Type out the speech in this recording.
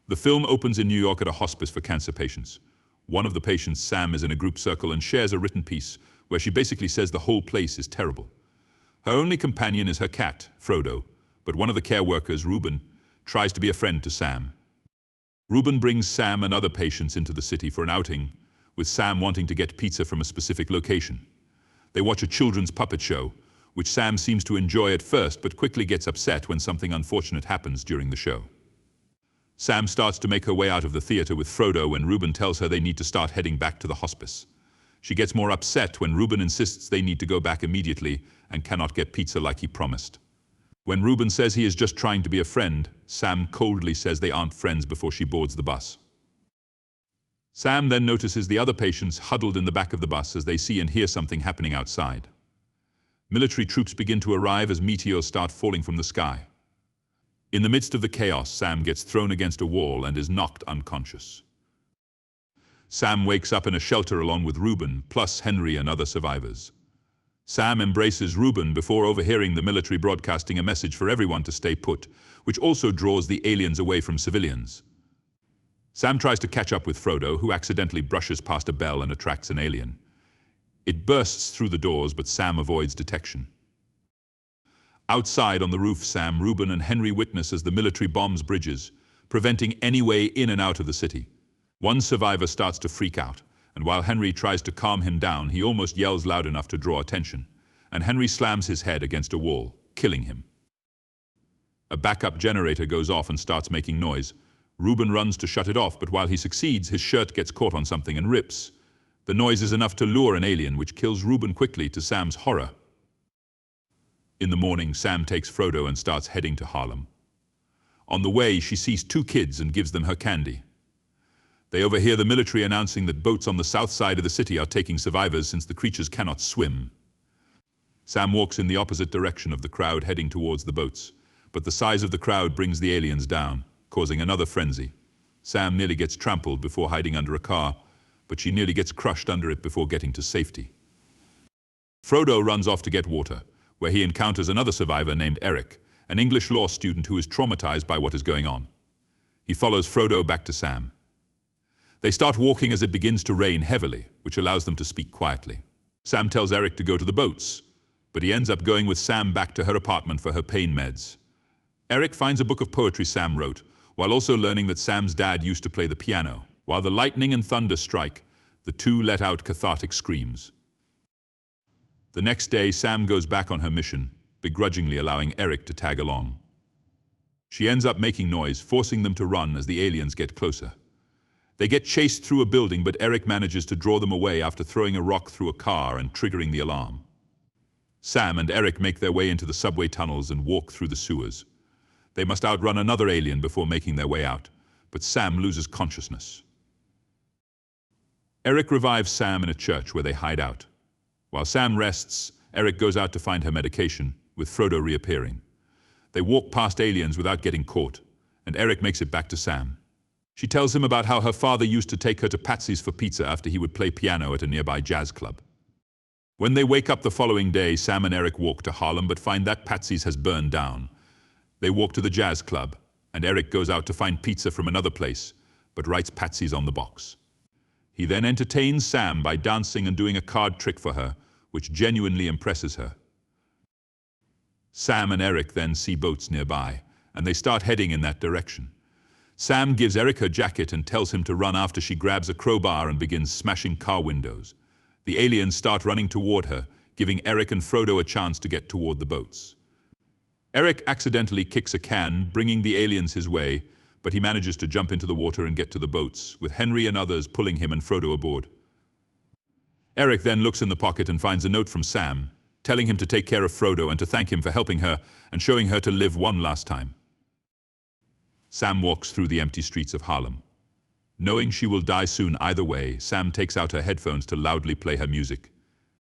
The film opens in New York at a hospice for cancer patients. One of the patients, Sam, is in a group circle and shares a written piece where she basically says the whole place is terrible. Her only companion is her cat, Frodo, but one of the care workers, Reuben, tries to be a friend to Sam. Reuben brings Sam and other patients into the city for an outing, with Sam wanting to get pizza from a specific location. They watch a children's puppet show, which Sam seems to enjoy at first but quickly gets upset when something unfortunate happens during the show. Sam starts to make her way out of the theater with Frodo when Reuben tells her they need to start heading back to the hospice. She gets more upset when Reuben insists they need to go back immediately and cannot get pizza like he promised. When Reuben says he is just trying to be a friend, Sam coldly says they aren't friends before she boards the bus. Sam then notices the other patients huddled in the back of the bus as they see and hear something happening outside. Military troops begin to arrive as meteors start falling from the sky. In the midst of the chaos, Sam gets thrown against a wall and is knocked unconscious. Sam wakes up in a shelter along with Reuben, plus Henry and other survivors. Sam embraces Reuben before overhearing the military broadcasting a message for everyone to stay put, which also draws the aliens away from civilians. Sam tries to catch up with Frodo, who accidentally brushes past a bell and attracts an alien. It bursts through the doors, but Sam avoids detection. Outside on the roof, Sam, Reuben, and Henry witness as the military bombs bridges, preventing any way in and out of the city. One survivor starts to freak out, and while Henry tries to calm him down, he almost yells loud enough to draw attention, and Henry slams his head against a wall, killing him. A backup generator goes off and starts making noise. Reuben runs to shut it off, but while he succeeds, his shirt gets caught on something and rips. The noise is enough to lure an alien, which kills Reuben quickly, to Sam's horror. In the morning, Sam takes Frodo and starts heading to Harlem. On the way, she sees two kids and gives them her candy. They overhear the military announcing that boats on the south side of the city are taking survivors since the creatures cannot swim. Sam walks in the opposite direction of the crowd heading towards the boats, but the size of the crowd brings the aliens down, causing another frenzy. Sam nearly gets trampled before hiding under a car, but she nearly gets crushed under it before getting to safety. Frodo runs off to get water, where he encounters another survivor named Eric, an English law student who is traumatized by what is going on. He follows Frodo back to Sam. They start walking as it begins to rain heavily, which allows them to speak quietly. Sam tells Eric to go to the boats, but he ends up going with Sam back to her apartment for her pain meds. Eric finds a book of poetry Sam wrote, while also learning that Sam's dad used to play the piano. While the lightning and thunder strike, the two let out cathartic screams. The next day, Sam goes back on her mission, begrudgingly allowing Eric to tag along. She ends up making noise, forcing them to run as the aliens get closer. They get chased through a building, but Eric manages to draw them away after throwing a rock through a car and triggering the alarm. Sam and Eric make their way into the subway tunnels and walk through the sewers. They must outrun another alien before making their way out, but Sam loses consciousness. Eric revives Sam in a church where they hide out. While Sam rests, Eric goes out to find her medication, with Frodo reappearing. They walk past aliens without getting caught, and Eric makes it back to Sam. She tells him about how her father used to take her to Patsy's for pizza after he would play piano at a nearby jazz club. When they wake up the following day, Sam and Eric walk to Harlem but find that Patsy's has burned down. They walk to the jazz club, and Eric goes out to find pizza from another place, but writes Patsy's on the box. He then entertains Sam by dancing and doing a card trick for her, which genuinely impresses her. Sam and Eric then see boats nearby, and they start heading in that direction. Sam gives Eric her jacket and tells him to run after she grabs a crowbar and begins smashing car windows. The aliens start running toward her, giving Eric and Frodo a chance to get toward the boats. Eric accidentally kicks a can, bringing the aliens his way, but he manages to jump into the water and get to the boats, with Henry and others pulling him and Frodo aboard. Eric then looks in the pocket and finds a note from Sam, telling him to take care of Frodo and to thank him for helping her and showing her to live one last time. Sam walks through the empty streets of Harlem. Knowing she will die soon either way, Sam takes out her headphones to loudly play her music.